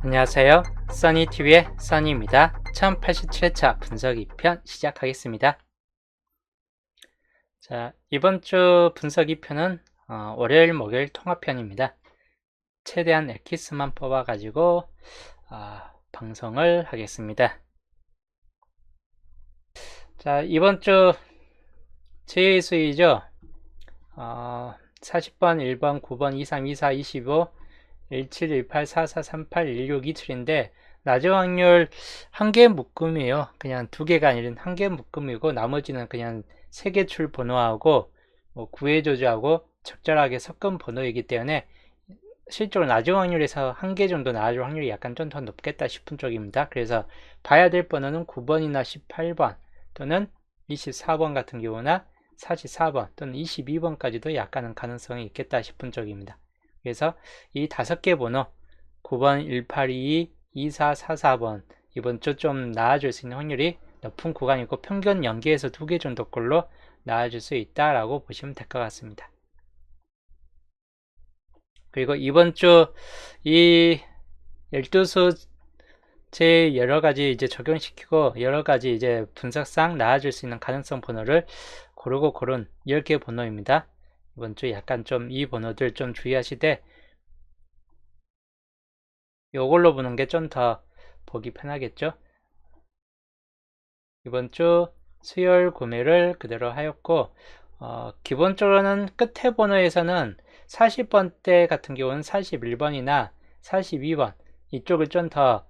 안녕하세요. 써니TV의 써니입니다. 1087회차 분석 2편 시작하겠습니다. 자, 이번 주 분석 2편은 월요일, 목요일 통합편입니다. 최대한 엑기스만 뽑아가지고 방송을 하겠습니다. 자, 이번 주 제일 수위죠. 40번, 1번, 9번, 23, 24, 25, 17, 18, 44, 38, 16, 27인데 낮은 확률 한 개 묶음이에요. 그냥 두 개가 아니라 한 개 묶음이고 나머지는 그냥 세 개 출 번호하고 구획 조주하고 적절하게 섞은 번호이기 때문에 실제로 낮은 확률에서 한 개 정도 나와줄 확률이 약간 좀 더 높겠다 싶은 쪽입니다. 그래서 봐야 될 번호는 9번이나 18번 또는 24번 같은 경우나 44번 또는 22번까지도 약간은 가능성이 있겠다 싶은 쪽입니다. 그래서 이 5개 번호 9번, 1822, 2444번 이번 주 좀 나아질 수 있는 확률이 높은 구간이고 평균 연계에서 2개 정도꼴로 나아질 수 있다라고 보시면 될 것 같습니다. 그리고 이번 주 이 12수 제 여러가지 이제 적용시키고 여러가지 이제 분석상 나아질 수 있는 가능성 번호를 고르고 고른 10개 번호입니다. 이번 주 약간 좀 이 번호들 좀 주의하시되 요걸로 보는 게 좀 더 보기 편하겠죠. 이번 주 수요일 구매를 그대로 하였고 기본적으로는 끝에 번호에서는 40번대 같은 경우는 41번이나 42번 이쪽을 좀 더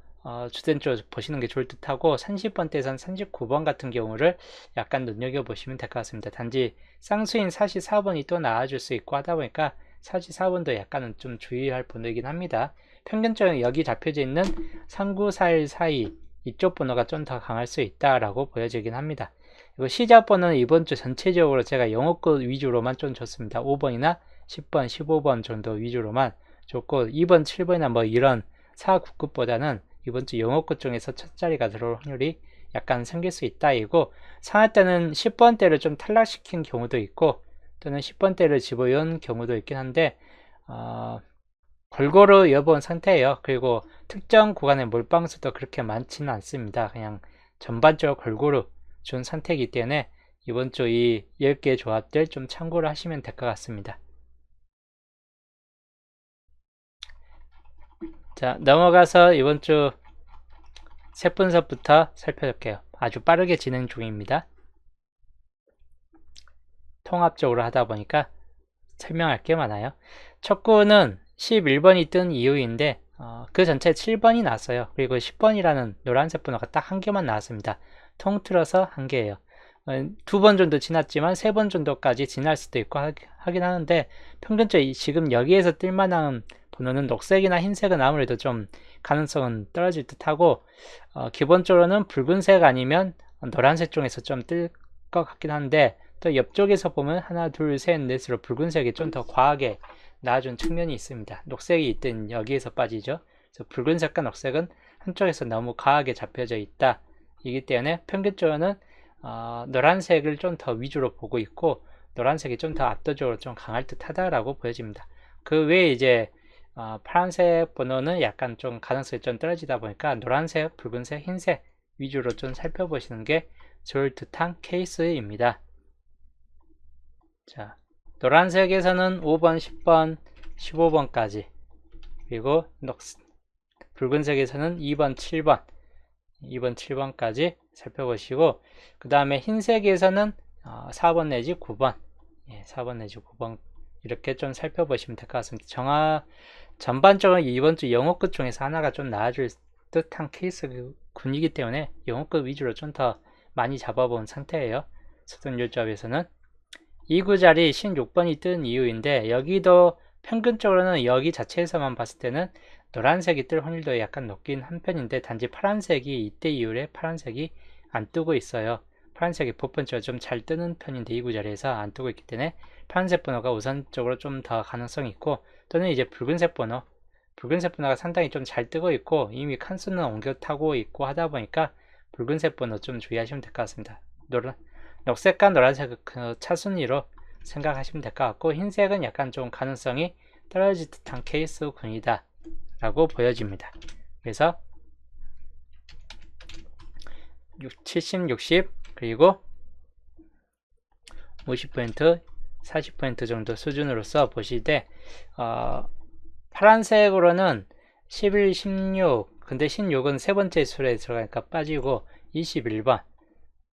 주된 쪽으로 보시는 게 좋을 듯 하고 30번대에서는 39번 같은 경우를 약간 눈여겨보시면 될 것 같습니다. 단지 쌍수인 44번이 또 나와줄 수 있고 하다 보니까 44번도 약간은 좀 주의할 번호이긴 합니다. 평균적으로 여기 잡혀져 있는 39414 사이 이쪽 번호가 좀 더 강할 수 있다라고 보여지긴 합니다. 그리고 시작 번호는 이번 주 전체적으로 제가 영어권 위주로만 좀 줬습니다. 5번이나 10번, 15번 정도 위주로만 줬고 2번, 7번이나 뭐 이런 4, 9급보다는 이번 주 영어권 중에서 첫 자리가 들어올 확률이 약간 생길 수 있다 이고 상할 때는 10번대를 좀 탈락시킨 경우도 있고 또는 10번대를 집어넣은 경우도 있긴 한데 골고루 여본 상태예요. 그리고 특정 구간의 몰빵수도 그렇게 많지는 않습니다. 그냥 전반적으로 골고루 준 상태이기 때문에 이번 주 이 10개의 조합들 좀 참고를 하시면 될 것 같습니다. 자, 넘어가서 이번 주 색분석부터 살펴볼게요. 아주 빠르게 진행 중입니다. 통합적으로 하다 보니까 설명할 게 많아요. 첫 구는 11번이 뜬 이유인데 그 전체 7번이 나왔어요. 그리고 10번이라는 노란색 번호가 딱 한 개만 나왔습니다. 통틀어서 한 개예요. 2번 정도 지났지만 3번 정도까지 지날 수도 있고 하긴 하는데 평균적으로 지금 여기에서 뜰만한 번호는 녹색이나 흰색은 아무래도 좀 가능성은 떨어질 듯 하고 기본적으로는 붉은색 아니면 노란색 중에서 좀 뜰 것 같긴 한데 또 옆쪽에서 보면 하나, 둘, 셋, 넷으로 붉은색이 좀 더 과하게 나와준 측면이 있습니다. 녹색이 있든 여기에서 빠지죠. 그래서 붉은색과 녹색은 한쪽에서 너무 과하게 잡혀져 있다. 이기 때문에 평균적으로는 노란색을 좀 더 위주로 보고 있고 노란색이 좀 더 압도적으로 좀 강할 듯 하다라고 보여집니다. 그 외에 이제 파란색 번호는 약간 좀 가능성이 좀 떨어지다 보니까 노란색, 붉은색, 흰색 위주로 좀 살펴보시는 게 좋을 듯한 케이스입니다. 자, 노란색에서는 5번, 10번, 15번까지 그리고 붉은색에서는 2번, 7번 2번, 7번까지 살펴보시고 그 다음에 흰색에서는 4번 내지 9번 4번 내지 9번 이렇게 좀 살펴보시면 될 것 같습니다. 전반적으로 이번 주 영어급 중에서 하나가 좀 나아질 듯한 케이스군이기 때문에 영어급 위주로 좀 더 많이 잡아본 상태예요. 수등률조합에서는 2구 자리 16번이 뜬 이유인데 여기도 평균적으로는 여기 자체에서만 봤을 때는 노란색이 뜰 확률도 약간 높긴 한 편인데 단지 파란색이 이때 이후에 파란색이 안 뜨고 있어요. 파란색이 보편적으로 좀 잘 뜨는 편인데 2구 자리에서 안 뜨고 있기 때문에 파란색 번호가 우선적으로 좀 더 가능성이 있고 또는 이제 붉은색 번호가 상당히 좀 잘 뜨고 있고 이미 칸수는 옮겨 타고 있고 하다 보니까 붉은색 번호 좀 주의하시면 될 것 같습니다. 녹색과 노란색 그 차순위로 생각하시면 될 것 같고 흰색은 약간 좀 가능성이 떨어질 듯한 케이스군이다 라고 보여집니다. 그래서 70, 60 그리고 50%, 40% 정도 수준으로 써 보시되 파란색으로는 11, 16 근데 16은 세 번째 수에 들어가니까 빠지고 21번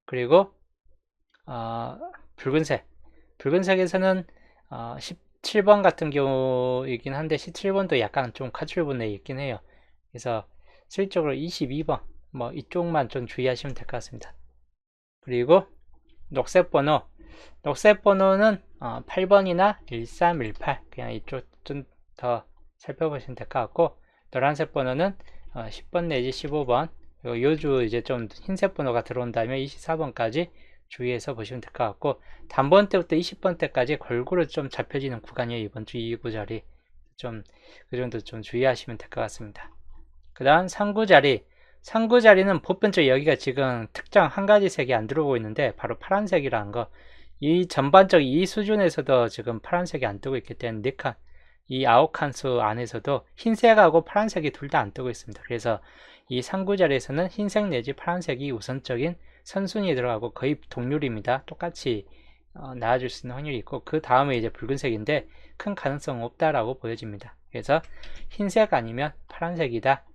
그리고 붉은색에서는 17번 같은 경우이긴 한데 17번도 약간 좀 가출분에 있긴 해요. 그래서 실질적으로 22번 뭐 이쪽만 좀 주의하시면 될 것 같습니다. 그리고 녹색 번호는 8번이나 13, 18 그냥 이쪽 좀 더 살펴보시면 될 것 같고, 노란색 번호는 10번 내지 15번, 그리고 요주 이제 좀 흰색 번호가 들어온다면 24번까지 주의해서 보시면 될 것 같고, 단번 때부터 20번 때까지 골고루 좀 잡혀지는 구간이에요. 이번 주 2구 자리 좀 그 정도 좀 주의하시면 될 것 같습니다. 그 다음 3구 자리는 보편적으로 여기가 지금 특정 한 가지 색이 안 들어오고 있는데 바로 파란색이라는 거, 이 전반적 이 수준에서도 지금 파란색이 안 뜨고 있기 때문에 이 9칸 수 안에서도 흰색하고 파란색이 둘 다 안 뜨고 있습니다. 그래서 이 3구 자리에서는 흰색 내지 파란색이 우선적인 선순위에 들어가고 거의 동률입니다. 똑같이 나와줄 수 있는 확률이 있고, 그 다음에 이제 붉은색인데 큰 가능성 없다라고 보여집니다. 그래서 흰색 아니면 파란색이다.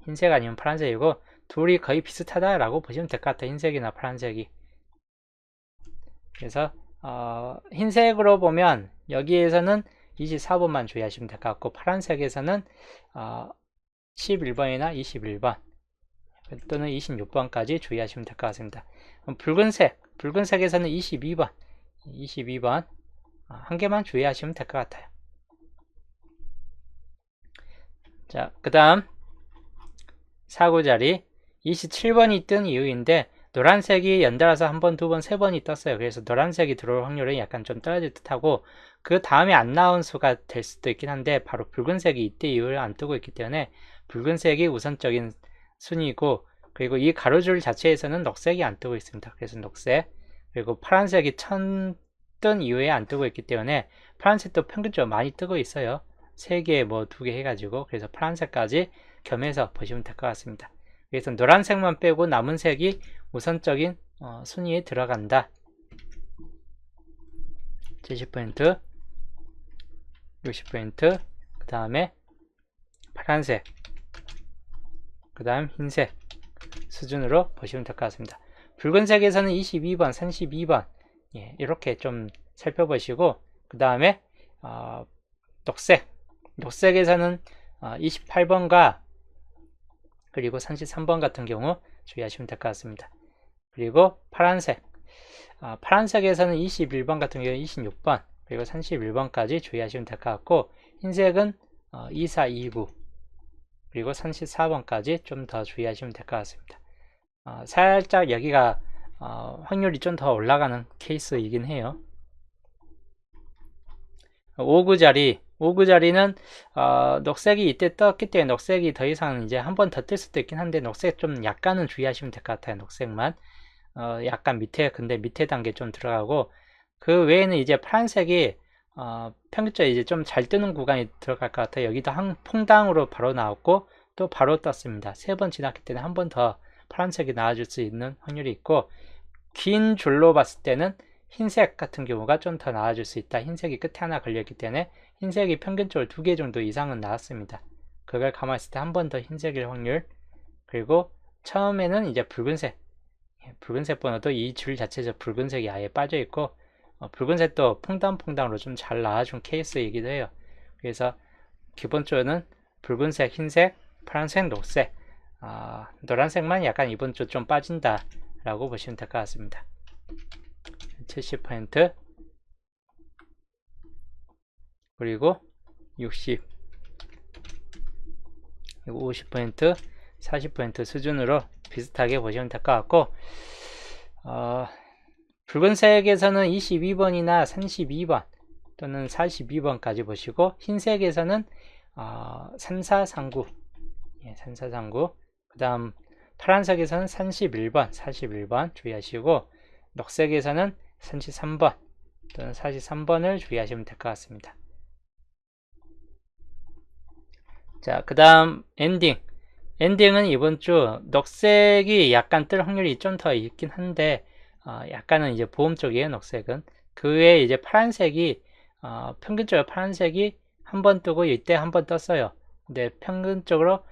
흰색 아니면 파란색이고 둘이 거의 비슷하다라고 보시면 될 것 같아요. 흰색이나 파란색이. 그래서 흰색으로 보면 여기에서는 24번만 주의하시면 될 것 같고, 파란색에서는 11번이나 21번 또는 26번까지 주의하시면 될 것 같습니다. 붉은색에서는 22번 한 개만 주의하시면 될 것 같아요. 자, 그 다음 4구 자리 27번이 뜬 이유인데, 노란색이 연달아서 한 번, 두 번, 세 번이 떴어요. 그래서 노란색이 들어올 확률은 약간 좀 떨어질 듯하고, 그 다음에 안 나온 수가 될 수도 있긴 한데 바로 붉은색이 이때 이후에 안 뜨고 있기 때문에 붉은색이 우선적인 순위고, 그리고 이 가로줄 자체에서는 녹색이 안 뜨고 있습니다. 그래서 녹색, 그리고 파란색이 뜬 이후에 안 뜨고 있기 때문에 파란색도 평균적으로 많이 뜨고 있어요. 3개 뭐 2개 해가지고. 그래서 파란색까지 겸해서 보시면 될 것 같습니다. 그래서 노란색만 빼고 남은 색이 우선적인 순위에 들어간다. 70%, 60%, 그 다음에 파란색, 그 다음 흰색 수준으로 보시면 될 것 같습니다. 붉은색에서는 22번, 32번 이렇게 좀 살펴보시고, 그 다음에 녹색에서는 28번과 그리고 33번 같은 경우 주의하시면 될 것 같습니다. 그리고 파란색에서는 21번 같은 경우 26번 그리고 31번까지 주의하시면 될 것 같고, 흰색은 24, 29 그리고 34번까지 좀 더 주의하시면 될 것 같습니다. 살짝 여기가 확률이 좀 더 올라가는 케이스이긴 해요. 5구 자리는 녹색이 이때 떴기 때문에 녹색이 더 이상 이제 한 번 더 뜰 수도 있긴 한데, 녹색 좀 약간은 주의하시면 될 것 같아요. 녹색만 약간 근데 밑에 단계 좀 들어가고, 그 외에는 이제 파란색이 평균적으로 이제 좀 잘 뜨는 구간이 들어갈 것 같아요. 여기도 퐁당으로 바로 나왔고 또 바로 떴습니다. 3번 지났기 때문에 한 번 더 파란색이 나와줄 수 있는 확률이 있고, 긴 줄로 봤을 때는 흰색 같은 경우가 좀 더 나와줄 수 있다. 흰색이 끝에 하나 걸렸기 때문에 흰색이 평균적으로 2개 정도 이상은 나왔습니다. 그걸 감안했을 때 한 번 더 흰색일 확률, 그리고 처음에는 이제 붉은색 번호도 이 줄 자체에서 붉은색이 아예 빠져있고, 붉은색도 퐁당퐁당으로 좀 잘 나와준 케이스이기도 해요. 그래서 기본적으로는 붉은색, 흰색, 파란색, 녹색, 노란색만 약간 이번 주 좀 빠진다 라고 보시면 될 것 같습니다. 70% 그리고 60 그리고 50% 40% 수준으로 비슷하게 보시면 될 것 같고, 붉은색에서는 22번이나 32번 또는 42번까지 보시고, 흰색에서는 3439 그 다음 파란색에서는 41번 주의하시고, 녹색에서는 33번 또는 43번을 주의하시면 될 것 같습니다. 자, 그 다음 엔딩은 이번 주 녹색이 약간 뜰 확률이 좀 더 있긴 한데 약간은 이제 보험 쪽이에요. 녹색은 그 외에 이제 파란색이 평균적으로 파란색이 한 번 뜨고 이때 한 번 떴어요. 근데 평균적으로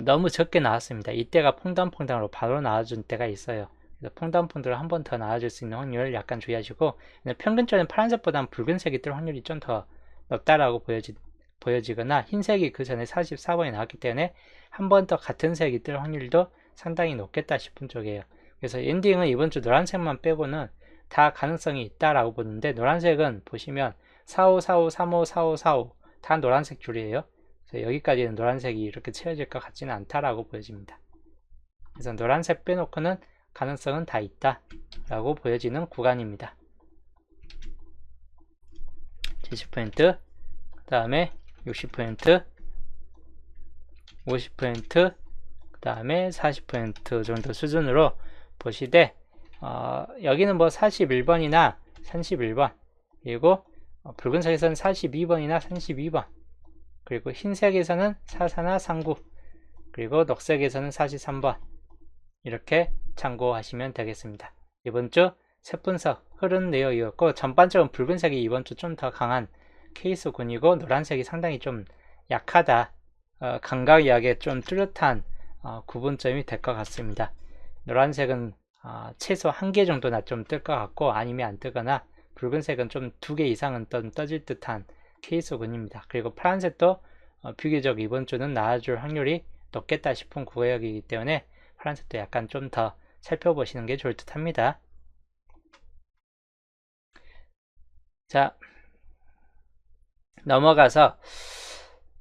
너무 적게 나왔습니다. 이때가 퐁당퐁당으로 바로 나와준 때가 있어요. 그래서 퐁당퐁당으로 한 번 더 나와줄 수 있는 확률을 약간 주의하시고, 평균적인 파란색보다는 붉은색이 뜰 확률이 좀 더 높다라고 보여지거나 흰색이 그 전에 44번이 나왔기 때문에 한 번 더 같은 색이 뜰 확률도 상당히 높겠다 싶은 쪽이에요. 그래서 엔딩은 이번 주 노란색만 빼고는 다 가능성이 있다라고 보는데, 노란색은 보시면 45, 45, 35, 45, 45 다 노란색 줄이에요. 그래서 여기까지는 노란색이 이렇게 채워질 것 같지는 않다라고 보여집니다. 그래서 노란색 빼놓고는 가능성은 다 있다라고 보여지는 구간입니다. 70%, 그 다음에 60%, 50%, 그 다음에 40% 정도 수준으로 보시되, 여기는 뭐 41번이나 31번, 그리고 붉은색에서는 42번이나 32번, 그리고 흰색에서는 44나 39, 그리고 녹색에서는 43번, 이렇게 참고하시면 되겠습니다. 이번 주 세분석 흐른 내용이었고, 전반적으로 붉은색이 이번 주 좀 더 강한 케이스군이고, 노란색이 상당히 좀 약하다, 감각약에 좀 뚜렷한 구분점이 될 것 같습니다. 노란색은 최소 1개 정도나 좀 뜰 것 같고, 아니면 안 뜨거나, 붉은색은 좀 2개 이상은 떠질 듯한 케이스군입니다. 그리고 파란색도 비교적 이번 주는 나와줄 확률이 높겠다 싶은 구역이기 때문에 파란색도 약간 좀 더 살펴보시는 게 좋을 듯 합니다. 자, 넘어가서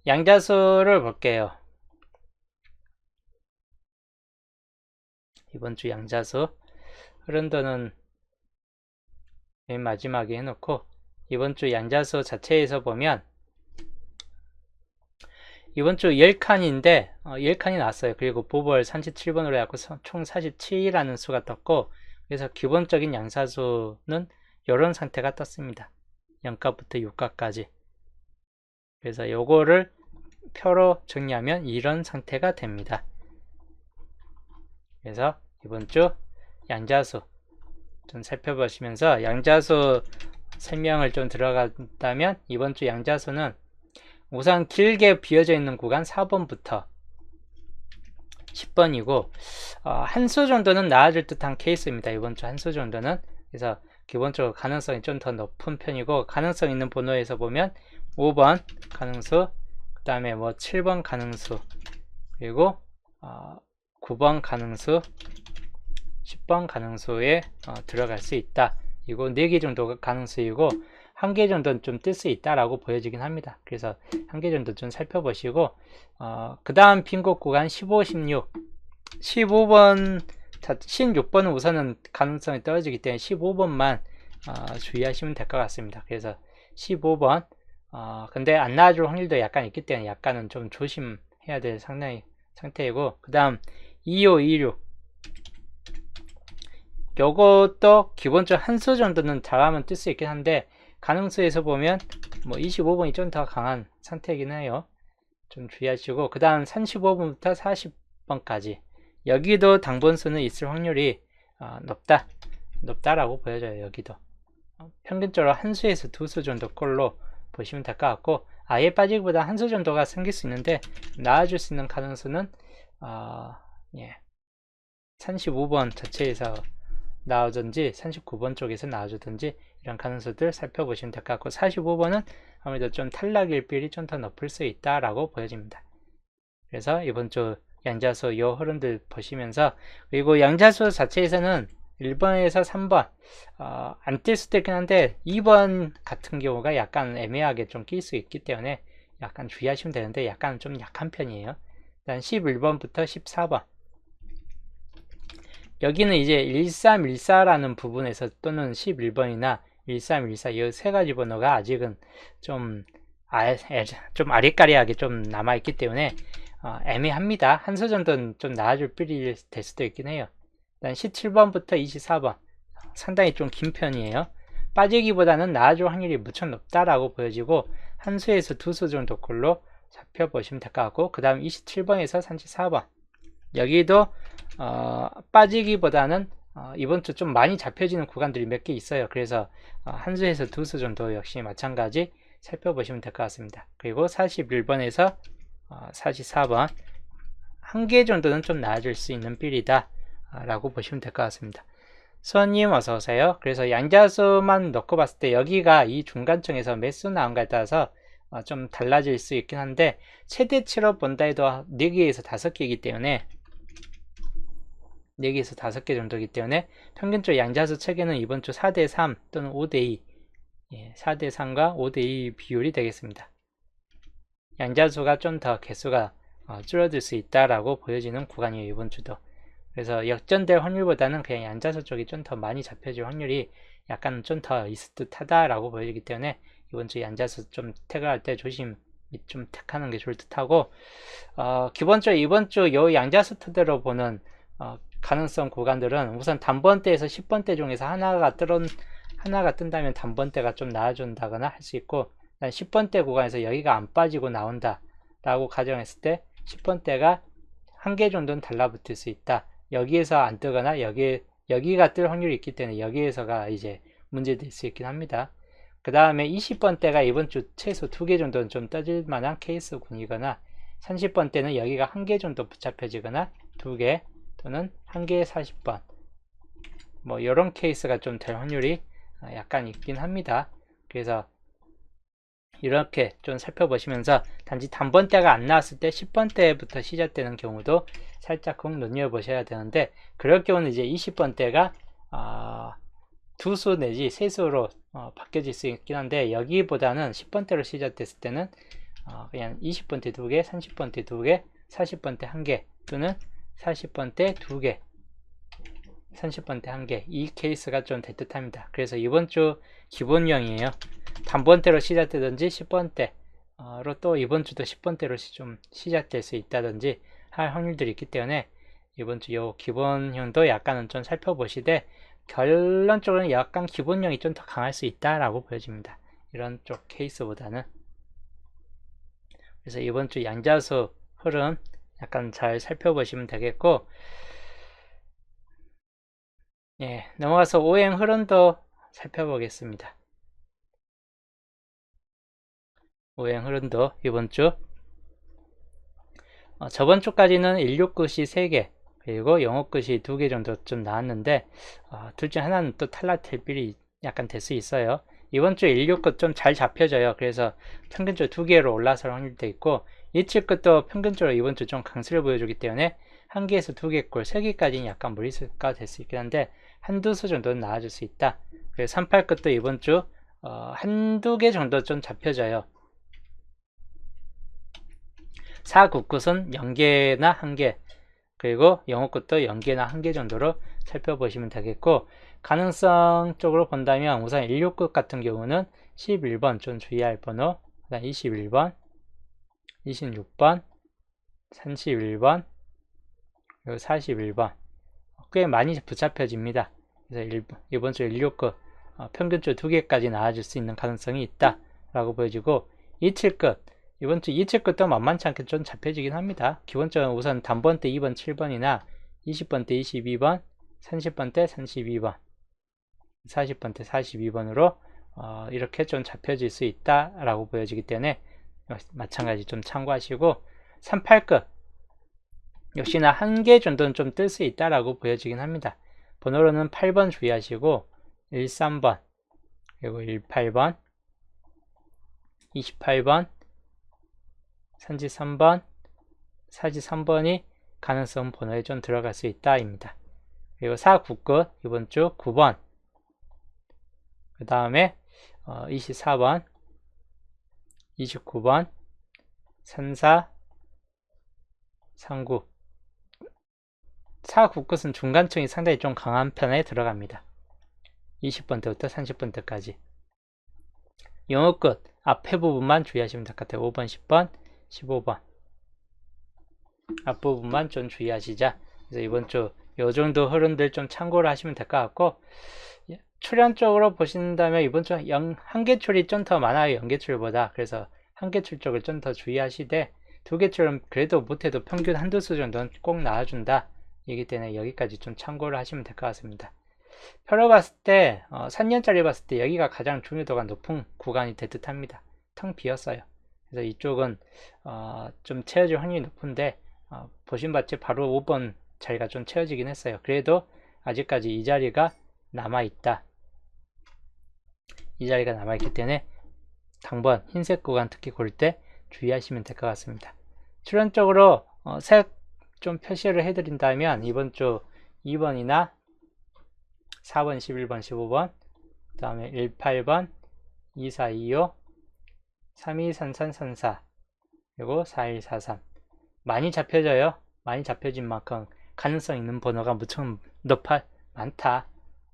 양자수를 볼게요. 이번 주 양자수 흐른도는 맨 마지막에 해놓고, 이번 주 양자수 자체에서 보면 이번 주 10칸인데 10칸이 났어요. 그리고 보벌 37번으로 해갖고 총 47이라는 수가 떴고, 그래서 기본적인 양사수는 이런 상태가 떴습니다. 0값부터 6값까지. 그래서 요거를 표로 정리하면 이런 상태가 됩니다. 그래서 이번 주 양자수 좀 살펴보시면서, 양자수 설명을 좀 들어간다면, 이번 주 양자수는 우선 길게 비어져 있는 구간 4번부터 10번이고, 한 수 정도는 나아질 듯한 케이스입니다. 이번 주 한 수 정도는. 그래서 기본적으로 가능성이 좀 더 높은 편이고, 가능성 있는 번호에서 보면 5번 가능수, 그 다음에 뭐 7번 가능수, 그리고 9번 가능수, 10번 가능수에 들어갈 수 있다. 이거 4개 정도가 가능수이고, 1개 정도는 좀 뜰 수 있다라고 보여지긴 합니다. 그래서 1개 정도 좀 살펴보시고, 그 다음 빈곳 구간 15, 16, 15번, 16번은 우선은 가능성이 떨어지기 때문에 15번만 주의하시면 될 것 같습니다. 그래서 15번, 근데 안 나와줄 확률도 약간 있기 때문에 약간은 좀 조심해야 될 상태이고, 그 다음 25, 26, 요것도 기본적으로 한 수 정도는 잘하면 뜰 수 있긴 한데, 가능수에서 보면 뭐 25번이 좀 더 강한 상태이긴 해요. 좀 주의하시고, 그 다음 35번부터 40번까지 여기도 당번수는 있을 확률이 높다라고 보여져요. 여기도 평균적으로 한 수에서 2수 정도 꼴로 보시면 될 것 같고, 아예 빠지기보다 한 수 정도가 생길 수 있는데, 나와줄 수 있는 가능수는 35번 자체에서 나오든지 39번 쪽에서 나와주든지, 이런 가능수들 살펴보시면 될 것 같고, 45번은 아무래도 좀 탈락일 비율이 좀 더 높을 수 있다라고 보여집니다. 그래서 이번 주 양자수 요 흐름들 보시면서, 그리고 양자수 자체에서는 1번에서 3번 안 뛸 수도 있긴 한데, 2번 같은 경우가 약간 애매하게 좀 낄 수 있기 때문에 약간 주의하시면 되는데, 약간 좀 약한 편이에요. 일단 11번부터 14번, 여기는 이제 1314라는 부분에서, 또는 11번이나 1314 이 세 가지 번호가 아직은 좀 아리까리하게 좀 남아있기 때문에 애매합니다. 한 수 정도는 좀 나아줄 필이 될 수도 있긴 해요. 일단 17번부터 24번 상당히 좀 긴 편이에요. 빠지기보다는 나아줄 확률이 무척 높다라고 보여지고, 한 수에서 2수 정도 꼴로 살펴보시면 될 것 같고, 그 다음 27번에서 34번 여기도 빠지기보다는 이번 주 좀 많이 잡혀지는 구간들이 몇 개 있어요. 그래서 한 수에서 두 수 정도 역시 마찬가지 살펴보시면 될 것 같습니다. 그리고 41번에서 44번 한 개 정도는 좀 나아질 수 있는 빌이다 라고 보시면 될 것 같습니다. 수원님 어서오세요. 그래서 양자수만 넣고 봤을 때 여기가 이 중간층에서 몇 수 나온가에 따라서 좀 달라질 수 있긴 한데, 최대치로 본다 해도 4개에서 5개이기 때문에 4개에서 5개 정도이기 때문에 평균적으로 양자수 체계는 이번 주 4대3 또는 5대2 4대3과 5대2 비율이 되겠습니다. 양자수가 좀 더 개수가 줄어들 수 있다라고 보여지는 구간이에요, 이번 주도. 그래서 역전될 확률보다는 그냥 양자수 쪽이 좀 더 많이 잡혀질 확률이 약간 좀 더 있을 듯 하다라고 보여지기 때문에 이번 주 양자수 좀 택할 때 조심 좀 택하는 게 좋을 듯 하고, 기본적으로 이번 주 요 양자수 토대로 보는 가능성 구간들은 우선 단번대에서 10번대 중에서 하나가 뜬다면 단번대가 좀 나아준다거나 할 수 있고, 10번대 구간에서 여기가 안 빠지고 나온다 라고 가정했을 때 10번대가 한 개 정도는 달라붙을 수 있다. 여기에서 안 뜨거나 여기가 뜰 확률이 있기 때문에 여기에서가 이제 문제될 수 있긴 합니다. 그 다음에 20번대가 이번 주 최소 2개 정도는 좀 떠질 만한 케이스군이거나, 30번대는 여기가 한 개 정도 붙잡혀지거나 2개 또는 한 개에 40번 뭐 이런 케이스가 좀 될 확률이 약간 있긴 합니다. 그래서 이렇게 좀 살펴보시면서 단지 단번대가 안 나왔을 때 10번대부터 시작되는 경우도 살짝 꼭 눈여보셔야 되는데, 그럴 경우는 이제 20번대가 두 수 내지 세 수로 바뀌어질 수 있긴 한데, 여기보다는 10번대로 시작됐을 때는 그냥 20번대 2개, 30번대 2개, 40번대 1개 또는 40번대 2개, 30번대 1개, 이 케이스가 좀 될 듯 합니다. 그래서 이번 주 기본형이에요. 단번대로 시작되든지 10번대로 또 이번 주도 10번대로 좀 시작될 수 있다든지 할 확률들이 있기 때문에 이번 주 요 기본형도 약간은 좀 살펴보시되, 결론적으로는 약간 기본형이 좀 더 강할 수 있다라고 보여집니다. 이런 쪽 케이스보다는. 그래서 이번 주 양자수 흐름 약간 잘 살펴보시면 되겠고, 넘어가서 오행 흐름도 살펴보겠습니다. 오행 흐름도 이번 주 저번 주까지는 16끝이 3개 그리고 0끝이 2개 정도 좀 나왔는데, 둘 중 하나는 또 탈락될 빌이 약간 될 수 있어요. 이번 주 16끝 좀 잘 잡혀져요. 그래서 평균적으로 2개로 올라설 확률도 있고, 27끝도 평균적으로 이번 주 좀 강세를 보여주기 때문에 1개에서 2개 꼴, 3개까지는 약간 무리수가 될 수 있긴 한데 한두 수 정도는 나아질 수 있다. 그래서 38끝도 이번 주 한두 개 정도 좀 잡혀져요. 499은 0개나 1개, 그리고 05끝도 0개나 1개 정도로 살펴보시면 되겠고, 가능성 쪽으로 본다면 우선 16끝 같은 경우는 11번 좀 주의할 번호, 그 다음 21번, 26번, 31번, 그리고 41번 꽤 많이 붙잡혀집니다. 그래서 이번 주 16끝 평균적으로 2개까지 나아질 수 있는 가능성이 있다 라고 보여지고, 27끝 이번 주 27끝도 만만치 않게 좀 잡혀지긴 합니다. 기본적으로 우선 단번대 2번 7번이나 20번대 22번, 30번대 32번, 40번대 42번으로 이렇게 좀 잡혀질 수 있다 라고 보여지기 때문에 마찬가지 좀 참고하시고, 38끝 역시나 1개 정도는 좀 뜰 수 있다라고 보여지긴 합니다. 번호로는 8번 주의하시고, 13번, 그리고 18번, 28번, 33번, 43번이 가능성 번호에 좀 들어갈 수 있다입니다. 그리고 49끝 이번 주 9번, 그 다음에 24번, 29번, 34, 39 4구끝은 중간층이 상당히 좀 강한 편에 들어갑니다. 20번대부터 30번대까지. 영어끝 앞에 부분만 주의하시면 될 것 같아요. 5번, 10번, 15번 앞부분만 좀 주의하시자. 그래서 이번 주 요정도 흐름들 좀 참고를 하시면 될 것 같고, 출현 쪽으로 보신다면 이번 주 한계출이 좀 더 많아요. 연계출보다. 그래서 한계출 쪽을 좀 더 주의하시되 두 개출은 그래도 못해도 평균 한두 수 정도는 꼭 나와준다. 이기 때문에 여기까지 좀 참고를 하시면 될 것 같습니다. 표로 봤을 때 3년짜리 봤을 때 여기가 가장 중요도가 높은 구간이 될 듯 합니다. 텅 비었어요. 그래서 이쪽은 좀 채워질 확률이 높은데 보신 바치 바로 5번 자리가 좀 채워지긴 했어요. 그래도 아직까지 이 자리가 남아있다. 이 자리가 남아있기 때문에 당번 흰색 구간 특히 골 때 주의하시면 될 것 같습니다. 출연적으로 색 좀 표시를 해드린다면 이번 주 2번이나 4번, 11번, 15번, 그 다음에 18번, 2425, 323334, 그리고 4143 많이 잡혀져요. 많이 잡혀진 만큼 가능성 있는 번호가 무척 많다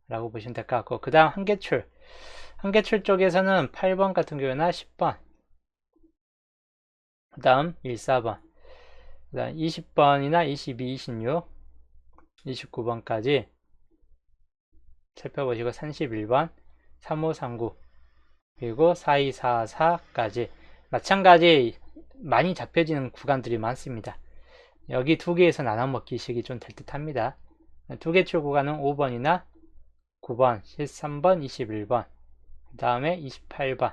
라고 보시면 될 것 같고, 그 다음 한계출 쪽에서는 8번 같은 경우나 10번, 그 다음 14번, 그 다음 20번이나 22, 26, 29번까지 살펴보시고 31번, 3539, 그리고 4244까지 마찬가지 많이 잡혀지는 구간들이 많습니다. 여기 두 개에서 나눠먹기식이 좀 될 듯 합니다. 두 개 출 구간은 5번이나 9번, 13번, 21번, 그 다음에 28번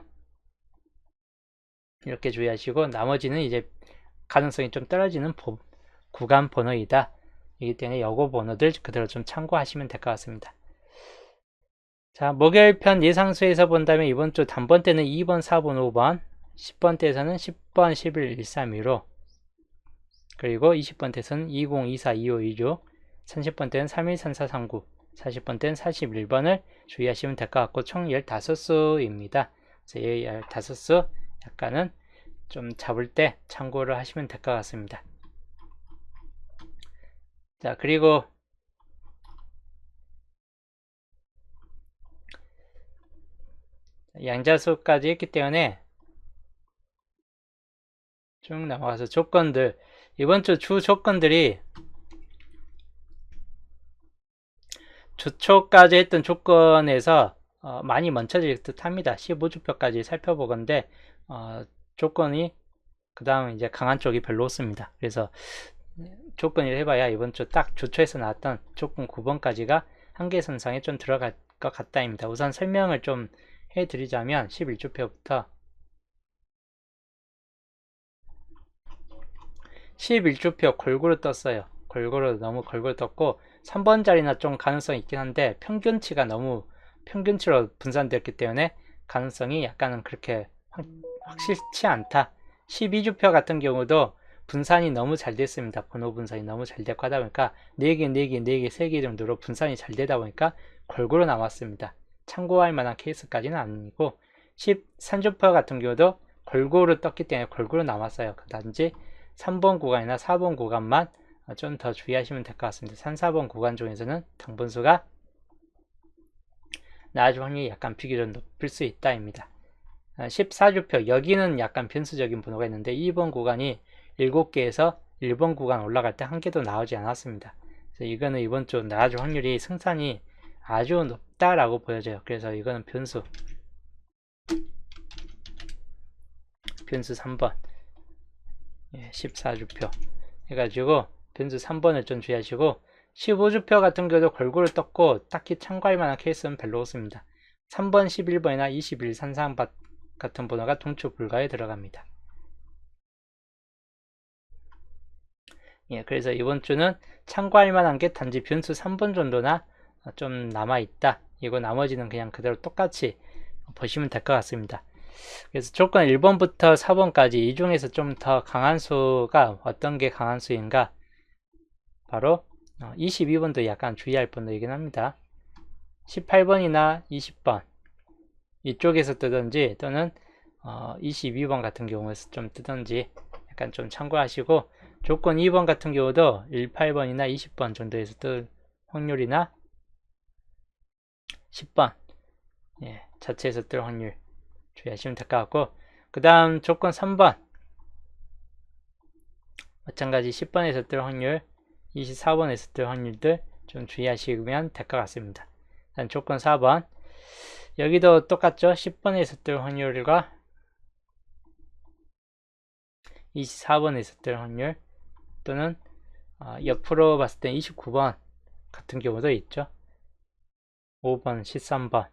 이렇게 주의하시고 나머지는 이제 가능성이 좀 떨어지는 구간 번호이다. 이기 때문에 요거 번호들 그대로 좀 참고하시면 될 것 같습니다. 자, 목요일편 예상수에서 본다면 이번 주 단번 때는 2번, 4번, 5번, 10번 때에서는 10번, 11, 1315, 그리고 20번 때에서는 20, 24, 25, 26, 30번 때는 31, 34, 39, 40번 때는 41번을 주의하시면 될 것 같고 총 15수입니다. 그래서 이 15수 약간은 좀 잡을 때 참고를 하시면 될 것 같습니다. 자, 그리고 양자수까지 했기 때문에 쭉 넘어가서 조건들, 이번 주 주 조건들이 주초까지 했던 조건에서 많이 멈춰질 듯 합니다. 15주표까지 살펴보건데 조건이 그 다음 이제 강한 쪽이 별로 없습니다. 그래서 조건을 해봐야 이번 주 딱 주초에서 나왔던 조건 9번까지가 한계선상에 좀 들어갈 것 같다입니다. 우선 설명을 좀 해드리자면 11주표부터 11주표 골고루 떴어요. 골고루 너무 골고루 떴고 3번 자리나 좀 가능성이 있긴 한데 평균치가 너무 평균치로 분산되었기 때문에 가능성이 약간은 그렇게 확실치 않다. 12주표 같은 경우도 분산이 너무 잘 됐습니다. 번호 분산이 너무 잘 됐고 하다 보니까 4개, 4개, 4개, 3개 정도로 분산이 잘 되다 보니까 골고루 나왔습니다. 참고할 만한 케이스까지는 아니고 13주표 같은 경우도 골고루 떴기 때문에 골고루 나왔어요. 단지 3번 구간이나 4번 구간만 좀 더 주의하시면 될 것 같습니다. 3, 4번 구간 중에서는 당분수가 나아질 확률이 약간 비교적 높을 수 있다입니다. 14주표 여기는 약간 변수적인 번호가 있는데 2번 구간이 7개에서 1번 구간 올라갈 때 한 개도 나오지 않았습니다. 그래서 이거는 이번 주 나아질 확률이 승산이 아주 높다라고 보여져요. 그래서 이거는 변수 3번 14주표 해가지고 변수 3번을 좀 주의하시고 15주표 같은 경우도 골고루 떴고 딱히 참고할 만한 케이스는 별로 없습니다. 3번, 11번이나 21, 33 같은 번호가 동추 불가에 들어갑니다. 그래서 이번 주는 참고할 만한 게 단지 변수 3번 정도나 좀 남아있다. 이거 나머지는 그냥 그대로 똑같이 보시면 될 것 같습니다. 그래서 조건 1번부터 4번까지 이 중에서 좀 더 강한 수가 어떤 게 강한 수인가? 바로 22번도 약간 주의할 번호이긴 합니다. 18번이나 20번 이쪽에서 뜨든지 또는 22번 같은 경우에서 좀 뜨든지 약간 좀 참고하시고 조건 2번 같은 경우도 18번이나 20번 정도에서 뜰 확률이나 10번 자체에서 뜰 확률 주의하시면 될 것 같고 그 다음 조건 3번 마찬가지 10번에서 뜰 확률 24번에서 뜰 확률들 좀 주의하시면 될 것 같습니다. 다음 조건 4번 여기도 똑같죠. 10번에서 뜰 확률과 24번에 있었던 확률, 또는 옆으로 봤을 때 29번 같은 경우도 있죠. 5번, 13번.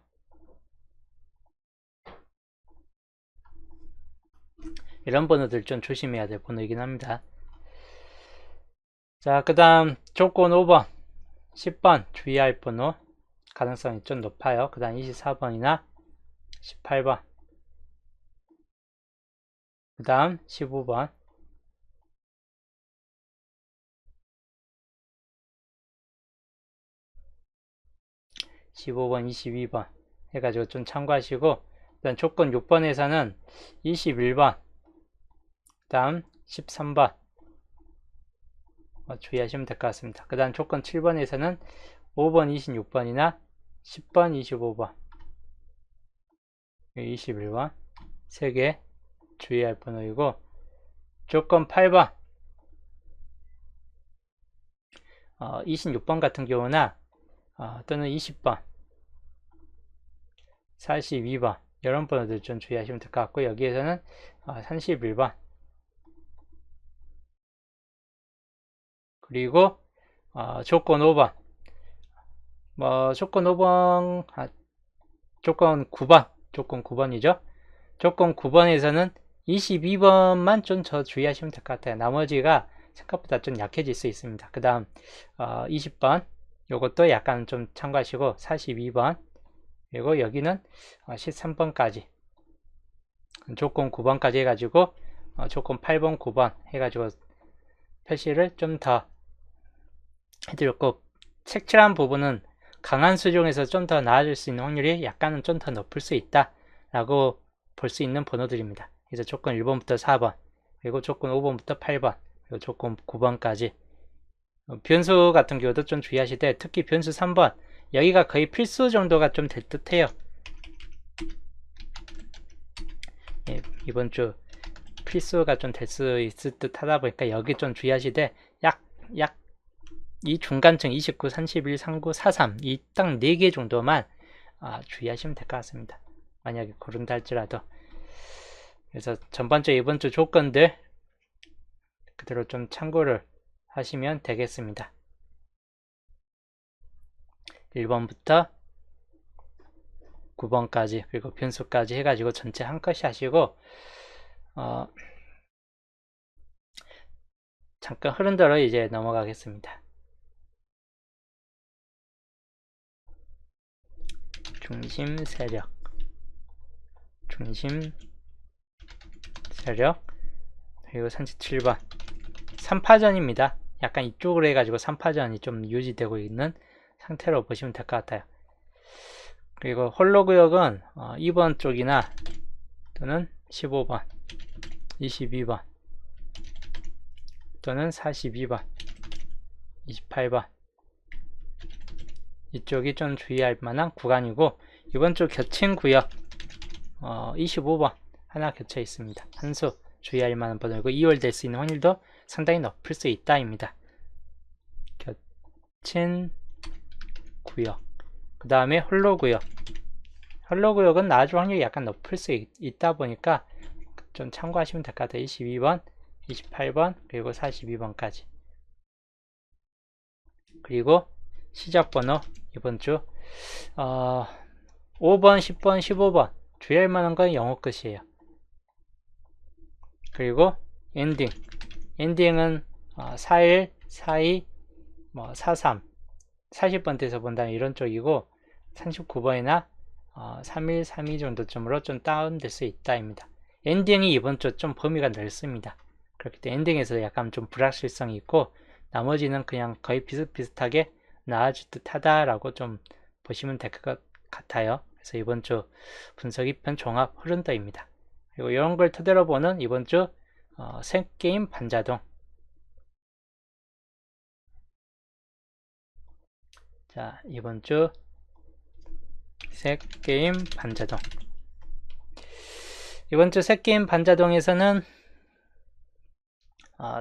이런 번호들 좀 조심해야 될 번호이긴 합니다. 자, 그 다음 조건 5번, 10번 주의할 번호 가능성이 좀 높아요. 그 다음 24번이나 18번, 그 다음 15번, 15번, 22번 해가지고 좀 참고하시고, 일단 조건 6번에서는 21번, 그 다음 13번 주의하시면 될 것 같습니다. 그 다음 조건 7번에서는 5번, 26번이나 10번, 25번, 21번 3개 주의할 번호이고, 조건 8번 26번 같은 경우나 또는 20번, 42번 이런 번호들 좀 주의하시면 될 것 같고, 여기에서는 31번, 그리고 조건 5번, 조건 5번, 조건 9번, 조건 9번이죠. 조건 9번에서는 22번만 좀 더 주의하시면 될 것 같아요. 나머지가 생각보다 좀 약해질 수 있습니다. 그 다음 20번 요것도 약간 좀 참고하시고, 42번, 그리고 여기는 13번까지 조건 9번까지 해가지고 조건 8번, 9번 해가지고 표시를 좀 더 해드렸고, 색칠한 부분은 강한 수종에서 좀 더 나아질 수 있는 확률이 약간은 좀 더 높을 수 있다 라고 볼 수 있는 번호들입니다. 그래서 조건 1번부터 4번, 그리고 조건 5번부터 8번, 그리고 조건 9번까지. 변수 같은 경우도 좀 주의하시되, 특히 변수 3번 여기가 거의 필수 정도가 좀 될 듯해요. 예, 이번 주 필수가 좀 될 수 있을 듯 하다 보니까 여기 좀 주의하시되, 약 이 중간층 29, 31, 39, 43 이 딱 4개 정도만 주의하시면 될 것 같습니다. 만약에 고른다 할지라도. 그래서 전반주, 이번주 조건들 그대로 좀 참고를 하시면 되겠습니다. 1번부터 9번까지 그리고 변수까지 해가지고 전체 한컷이 하시고, 잠깐 흐른 대로 이제 넘어가겠습니다. 중심 세력, 그리고 37번 3파전입니다. 약간 이쪽으로 해가지고 3파전이 좀 유지되고 있는 상태로 보시면 될 것 같아요. 그리고 홀로 구역은 2번 쪽이나 또는 15번, 22번 또는 42번, 28번 이쪽이 좀 주의할 만한 구간이고, 이번 주 겹친 구역 25번 하나 겹쳐 있습니다. 한 수 주의할 만한 번호이고, 2월 될 수 있는 확률도 상당히 높을 수 있다입니다. 겹친 구역, 그 다음에 홀로 구역은 나아질 확률이 약간 높을 수 있다 보니까 좀 참고하시면 될 것 같아요. 22번, 28번, 그리고 42번까지. 그리고 시작 번호 이번 주 5번, 10번, 15번 주의할 만한 건 영어 끝이에요. 그리고 엔딩은 41, 42, 43, 40번대에서 본다면 이런 쪽이고, 39번이나 31, 32 정도쯤으로 좀 다운될 수 있다입니다. 엔딩이 이번 주 좀 범위가 넓습니다. 그렇기 때문에 엔딩에서 약간 좀 불확실성이 있고, 나머지는 그냥 거의 비슷비슷하게 나아질 듯 하다라고 좀 보시면 될 것 같아요. 그래서 이번 주 분석이 편 종합 흐른다입니다. 그리고 이런 걸 토대로 보는 이번 주 셋게임 반자동. 자, 이번 주 셋게임 반자동. 이번 주 셋게임 반자동에서는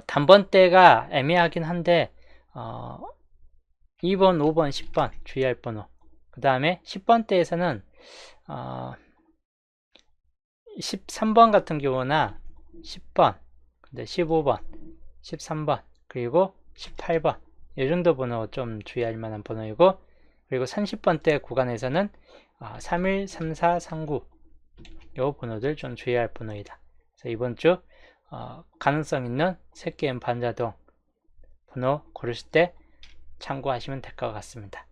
단번대가 애매하긴 한데 2번, 5번, 10번 주의할 번호. 그 다음에 10번대에서는 13번 같은 경우나 10번, 그 근데 15번, 13번, 그리고 18번. 이 정도 번호 좀 주의할 만한 번호이고, 그리고 30번대 구간에서는 31, 34, 39. 요 번호들 좀 주의할 번호이다. 그래서 이번 주 가능성 있는 새끼엠 반자동 번호 고르실 때 참고하시면 될 것 같습니다.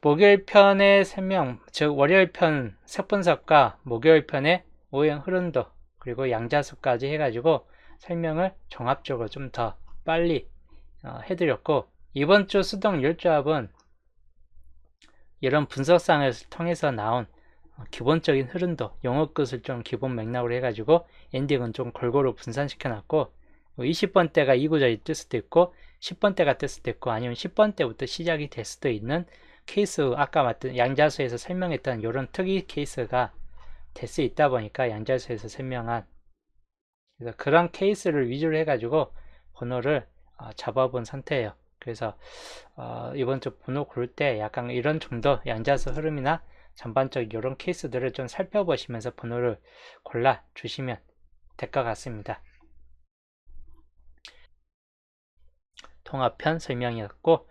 목요일 편의 설명, 즉 월요일 편 색분석과 목요일 편의 오행 흐름도 그리고 양자수까지 해가지고 설명을 종합적으로 좀 더 빨리 해드렸고, 이번 주 수동 율조합은 이런 분석상을 통해서 나온 기본적인 흐름도 영어 끝을 좀 기본 맥락으로 해가지고 엔딩은 좀 골고루 분산시켜 놨고, 20번대가 이 구절이 뜰 수도 있고 10번대가 뜰 수도 있고 아니면 10번대부터 시작이 될 수도 있는 케이스, 아까 말했던 양자수에서 설명했던 이런 특이 케이스가 될 수 있다 보니까 양자수에서 설명한, 그래서 그런 케이스를 위주로 해가지고 번호를 잡아본 상태예요. 그래서 이번 주 번호 고를 때 약간 이런 정도 양자수 흐름이나 전반적 이런 케이스들을 좀 살펴보시면서 번호를 골라 주시면 될 것 같습니다. 통합편 설명이었고,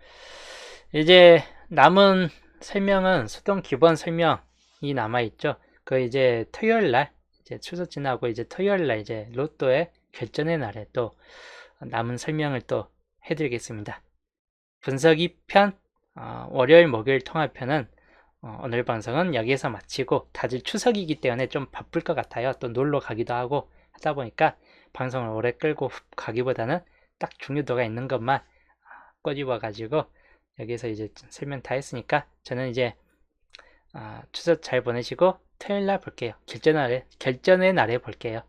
이제 남은 설명은 수동 기본 설명이 남아있죠. 그 이제 토요일날, 이제 추석 지나고 이제 토요일날 이제 로또의 결전의 날에 또 남은 설명을 또 해드리겠습니다. 분석 2편, 월요일 목요일 통합편은 오늘 방송은 여기에서 마치고, 다들 추석이기 때문에 좀 바쁠 것 같아요. 또 놀러 가기도 하고 하다 보니까 방송을 오래 끌고 가기보다는 딱 중요도가 있는 것만 꼬집어 가지고 여기서 이제 설명 다 했으니까 저는 이제 추석 잘 보내시고 토요일날 볼게요. 결전의 날에 볼게요.